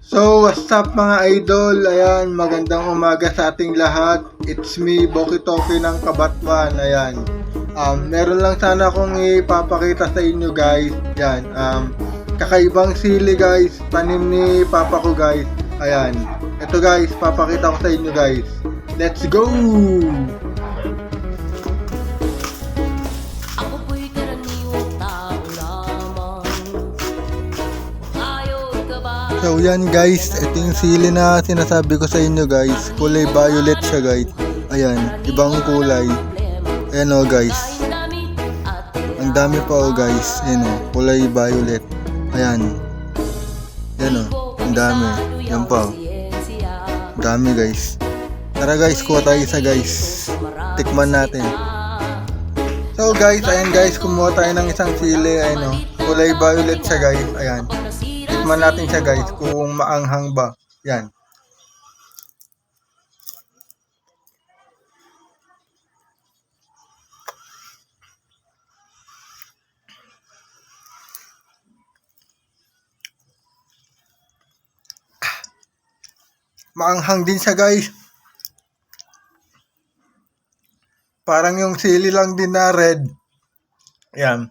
So, what's up mga idol? Ayan, magandang umaga sa ating lahat. It's me, Boki Toki ng Kabatwan. Ayan. Meron lang sana akong ipapakita sa inyo guys. Ayan, kakaibang sili guys. Tanim ni Papa ko guys. Ayan. Ito guys, papakita ko sa inyo guys. Let's go! So yan guys, ito yung sili na sinasabi ko sa inyo guys. Kulay violet siya guys. Ayan, ibang kulay. Ayan o guys. Ang dami pa o guys. Ayan o, kulay violet. Ayan. Ayan o, ang dami. Yan pa o. Ang dami guys. Tara guys, kuha tayo isa guys. Tikman natin. So guys, ayan guys, kumuha tayo ng isang sili. Ayan o, kulay violet siya guys. Ayan. Tikman natin siya guys kung maanghang ba. Yan. Maanghang din siya guys. Parang yung sili lang din na red. Yan.